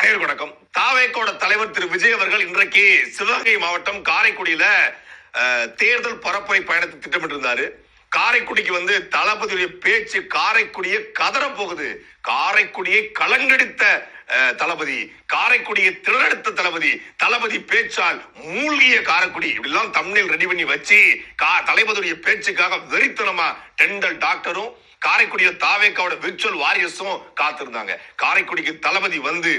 அனைவருக்கும் வணக்கம். தாவேக்கோட தலைவர் திரு விஜய் அவர்கள் இன்றைக்கு சிவகங்கை மாவட்டம் காரைக்குடியில தேர்தல் பரப்புரை பயணத்தை திட்டமிட்டிருந்தாரு. காரைக்குடிக்கு வந்து தளபதியுடைய பேச்சு காரைக்குடியை கதற போகுது. காரைக்குடியை கலங்கடித்த தளபதி, காரைக்குடியை திறனெடுத்த தளபதி பேச்சால் மூழ்கிய காரைக்குடி, இப்படிலாம் தம்ப்நெயில் ரெடி பண்ணி வச்சு தளபதியுடைய பேச்சுக்காக வெறித்தனமா டெண்டல் டாக்டரும் காரைக்குடியில தாவேக்காவோட விர்ச்சுவல் வாரியர்ஸும் காத்திருந்தாங்க. காரைக்குடிக்கு தளபதி வந்து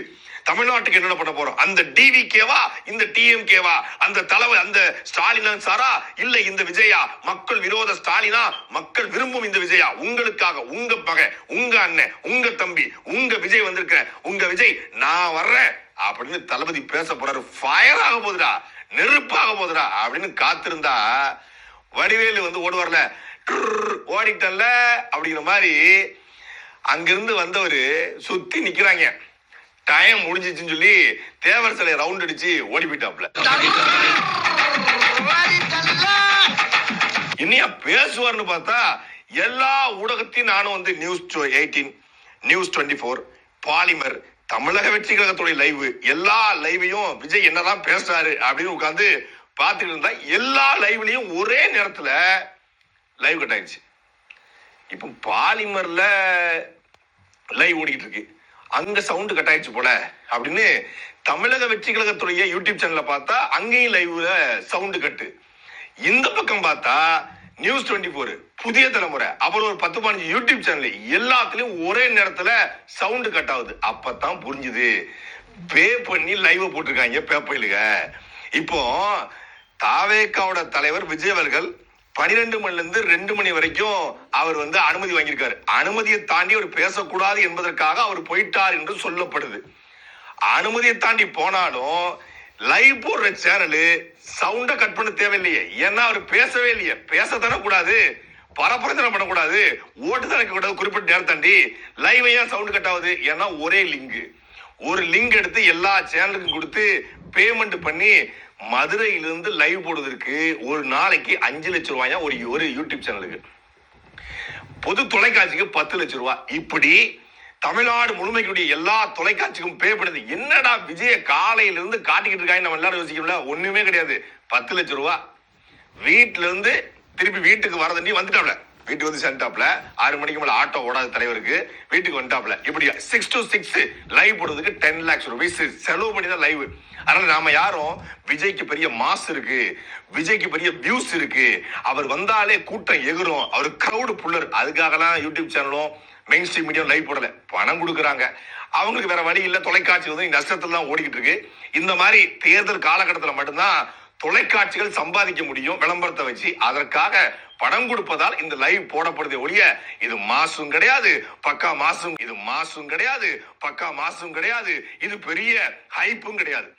தமிழ்நாட்டுக்கு என்ன பண்ண போறோம், அந்த டிவிகேவா இந்த டிஎம்கேவா, அந்த தலைவர் அந்த ஸ்டாலின் சாரா இல்ல இந்த விஜயா, மக்கள் விரோத ஸ்டாலினா, மக்கள் விரும்பும் இந்த விஜயா, உங்களுக்காக உங்க பகை, உங்க அண்ணன், உங்க தம்பி, உங்க விஜய் வந்திருக்க, உங்க விஜய் நான் வர்றேன் அப்படின்னு தளபதி பேச போறாரு. ஃபயர் ஆக போதுடா, நெருப்பாக போதுடா அப்படின்னு காத்திருந்தா வடிவேலு வந்து ஓடுவார்ல, ஓடிட்டல்ல அப்படிங்கிற மாதிரி அங்கிருந்து வந்தவரு சுத்தி நிக்கிறாங்க. டைம் முடிஞ்சிச்சுன்னு சொல்லி தேவர் சிலை ரவுண்ட் அடிச்சு ஓடி போயிட்டாப்ல. இன்னையா பேசுவார்னு பார்த்தா எல்லா ஊடகத்தையும் நானும் வந்து நியூஸ் 18, நியூஸ் 24, பாலிமர், தமிழக வெற்றி கழகத்துடைய லைவ், எல்லா லைவையும் விஜய் என்னதான் பேசுறாரு அப்படின்னு உட்கார்ந்து பார்த்துட்டு இருந்தா எல்லா லைவ்லயும் ஒரே நேரத்துல லைவ் கட் ஆயிடுச்சு. இப்போ பாலிமர்ல லைவ் ஓடிக்கிட்டு இருக்கு, அங்க சவுண்ட் கட் ஆயிடுச்சு போல அப்படின்னு தமிழக வெற்றி கழகத்துடைய யூடியூப் சேனல்ல பார்த்தா அங்கேயும் லைவ்ல சவுண்ட் கட்டு. இந்த பக்கம் பார்த்தா நியூஸ் 24, புதிய தலைமுறை, அப்புறம் ஒரு 10-15 யூடியூப் சேனல் எல்லாத்துலயும் ஒரே நேரத்துல சவுண்ட் கட் ஆகுது. அப்பதான் புரிஞ்சுது, பே பண்ணி லைவ் போட்டிருக்காங்க பேப்பையிலுங்க. இப்போ தாவேக்காவோட தலைவர் விஜய் அவர்கள் 12 மணில இருந்து 2 மணி வரைக்கும் அவர் வந்து அனுமதி வாங்கியிருக்காரு. அனுமதியை தாண்டி அவர் பேசக்கூடாது என்பதற்காக அவர் போயிட்டார் என்று சொல்லப்படுது. அனுமதியை தாண்டி போனாலும் லைவ் போடுற சேனலு சவுண்ட கட் பண்ண தேவையில்லையே, ஏன்னா அவர் பேசவே இல்லையே. பேசத்தானே கூடாது, பரப்புரை பண்ணக்கூடாது, ஓட்டு தானே கூடாது. குறிப்பிட்ட நேரம் தாண்டி லைவ் ஏன் சவுண்ட் கட் ஆகுது? ஏன்னா ஒரே ஒரு லிங்க் எடுத்து எல்லா சேனலுக்கும் கொடுத்து பேமெண்ட் பண்ணி மதுரையிலிருந்து லைவ் போடுவதற்கு ஒரு நாளைக்கு 5 லட்சம் ரூபாயா ஒரு யூடியூப் சேனலுக்கு, பொது தொலைக்காட்சிக்கு 10 லட்சம் ரூபாய். இப்படி தமிழ்நாடு முழுமைக்குரிய எல்லா தொலைக்காட்சிக்கும் பே பண்ணுது. என்னடா விஜய காலையிலிருந்து காட்டிக்கிட்டு இருக்காங்க நம்ம எல்லாரும் யோசிக்கல. ஒண்ணுமே கிடையாது. 10 லட்சம் ரூபாய். வீட்டுல இருந்து திருப்பி வீட்டுக்கு வரதண்டி வந்துட்டாப்ல, வீட்டுக்கு வந்து சென்டாப்ல 6 மணிக்கு மேல ஆட்டோ ஓடாத தலைவருக்கு வீட்டுக்கு வந்துட்டாப்ல. இப்படி 6 to 6 லைவ் போடுறதுக்கு 10 lakhs rupees செலவு பண்ணி தான் லைவ். அதனால நாம யாரும் விஜய்க்கு பெரிய மாஸ் இருக்கு, விஜய்க்கு பெரிய வியூஸ் இருக்கு, அவர் வந்தாலே கூட்டம் எகுரும், அவர் கிரௌடு புல்லர், அதுக்காகலாம் யூடியூப் சேனலும் மெயின் ஸ்ட்ரீம் மீடியா லைவ் போடல. பணம் கொடுக்குறாங்க, அவங்களுக்கு வேற வழி இல்ல. தொலைக்காட்சி வந்து நஷ்டத்துல தான் ஓடிக்கிட்டு இருக்கு. இந்த மாதிரி தேர்தல் காலகட்டத்தில் மட்டும்தான் தொலைக்காட்சிகள் சம்பாதிக்க முடியும் விளம்பரத்தை வச்சு. அதற்காக பணம் கொடுப்பதால் இந்த லைவ் போடப்படுதே ஒழிய இது மாசும் கிடையாது, பக்கா மாசும் கிடையாது, இது பெரிய ஹைப்பும் கிடையாது.